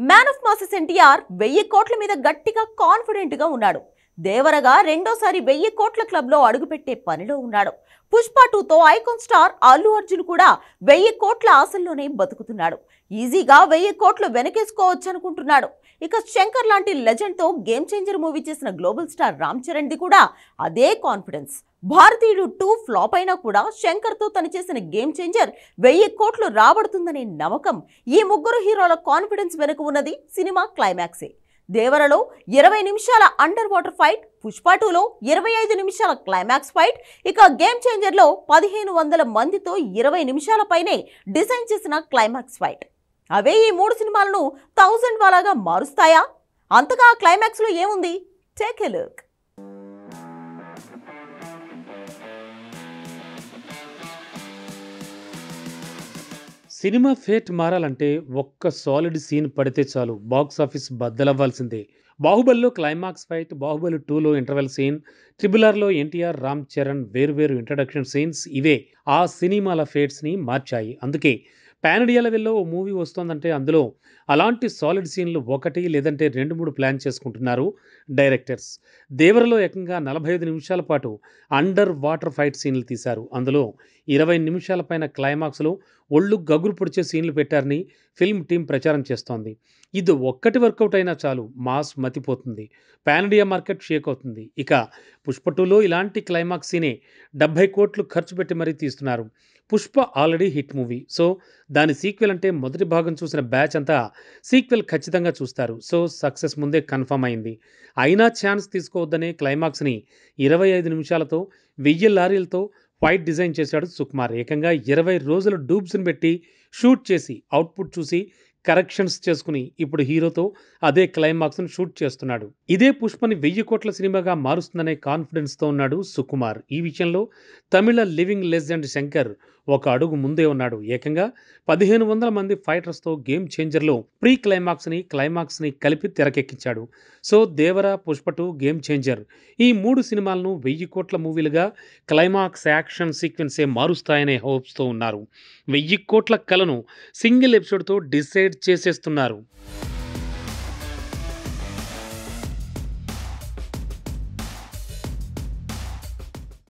Man of masses NTR 1000 కోట్ల మీద గట్టిగా కాన్ఫిడెంట్ గా ఉన్నాడు. దేవరగా రెండోసారి 1000 కోట్ల క్లబ్ లో అడుగుపెట్టే పనిలో ఉన్నాడు. పుష్ప 2తో ఐకాన్ స్టార్ అల్లు అర్జున్ కూడా 1000 కోట్ల ఆశల్లోనే బతుకుతున్నాడు. ఈజీగా 1000 కోట్లు వెనకేసుకోవచ్చు అనుకుంటున్నాడు. ఇక శంకర్ లాంటి లెజెండ్ తో గేమ్ చేంజర్ మూవీ చేసిన global star Ram Charan the కూడా అదే కాన్ఫిడెన్స్. భారతీయుడు 2 ఫ్లాప్ అయినా కూడా శంకర్ తో తను చేసిన గేమ్ చేంజర్ 1000 కోట్లు రాబడుతుందనే నమ్మకం. ఈ ముగ్గురు హీరోల కాన్ఫిడెన్స్ వెనుక ఉన్నది సినిమా క్లైమాక్సే. దేవరలో 20 నిమిషాల అండర్ వాటర్ ఫైట్, పుష్ప 2లో 25 నిమిషాల క్లైమాక్స్ ఫైట్, ఇక గేమ్ చేంజర్లో 1500 మందితో 20 నిమిషాల పైనే డిజైన్ చేసిన క్లైమాక్స్ ఫైట్. అవే ఈ 3 సినిమాలను 1000 వాలాగా మారుస్తాయా? అంతగా క్లైమాక్స్ లో ఏముంది? Take a look. Cinema fate మారాలంటే ఒక్క సాలిడ్ సీన్ పడితే చాలు బాక్స్ ఆఫీస్ బద్దలవ్వాల్సిందే. బాహుబలిలో క్లైమాక్స్ ఫైట్, బాహుబలి 2లో ఇంటర్వెల్ సీన్, ట్రిపుల్ ఆర్లో ఎన్టీఆర్, రామ్ చరణ్ వేరువేరు ఇంట్రడక్షన్ సీన్స్ ఇవే ఆ సినిమాల ఫేట్స్ని మార్చాయి. అందుకే పాన్ ఇండియా లెవెల్లో ఓ మూవీ వస్తోందంటే అందులో అలాంటి సాలిడ్ సీన్లు 1 లేదంటే 2-3 ప్లాన్ చేసుకుంటున్నారు డైరెక్టర్స్. దేవరలో ఏకంగా 45 నిమిషాల పాటు అండర్ వాటర్ ఫైట్ సీన్లు తీశారు. అందులో 20 నిమిషాల పైన క్లైమాక్స్లో ఒళ్ళు గగురు పొడిచే సీన్లు పెట్టారని ఫిల్మ్ టీం ప్రచారం చేస్తోంది. ఇది ఒక్కటి వర్కౌట్ అయినా చాలు మాస్ మతిపోతుంది, పాన్ ఇండియా మార్కెట్ షేక్ అవుతుంది. ఇక పుష్ప 2లో ఇలాంటి క్లైమాక్స్ సీనే 70 కోట్లు ఖర్చు పెట్టి మరీ తీస్తున్నారు. Pushpa already hit movie, so దాని సీక్వెల్ అంటే మొదటి భాగం చూసిన బ్యాచ్ అంతా సీక్వెల్ ఖచ్చితంగా చూస్తారు. సో సక్సెస్ ముందే కన్ఫర్మ్ అయింది. అయినా ఛాన్స్ తీసుకోవద్దనే క్లైమాక్స్ని 25 నిమిషాలతో 1000 లారీలతో ఫైట్ డిజైన్ చేశాడు సుకుమార్. ఏకంగా 20 రోజుల డూబ్స్ని పెట్టి షూట్ చేసి అవుట్పుట్ చూసి కరెక్షన్స్ చేసుకుని ఇప్పుడు హీరోతో అదే క్లైమాక్స్ను షూట్ చేస్తున్నాడు. ఇదే పుష్పని 1000 కోట్ల సినిమాగా మారుస్తుందనే కాన్ఫిడెన్స్తో ఉన్నాడు సుకుమార్. ఈ విషయంలో తమిళ లివింగ్ లెజెండ్ శంకర్ ఒక అడుగు ముందే ఉన్నాడు. ఏకంగా 1500 మంది ఫైటర్స్తో గేమ్ చేంజర్లో ప్రీ క్లైమాక్స్ని కలిపి తెరకెక్కించాడు. సో దేవర, పుష్ప 2, గేమ్ చేంజర్ ఈ 3 సినిమాలను 1000 కోట్ల మూవీలుగా క్లైమాక్స్ యాక్షన్ సీక్వెన్సే మారుస్తాయనే హోప్స్తో ఉన్నారు. 1000 కోట్ల కలను సింగిల్ ఎపిసోడ్తో డిసైడ్ చేసేస్తున్నారు.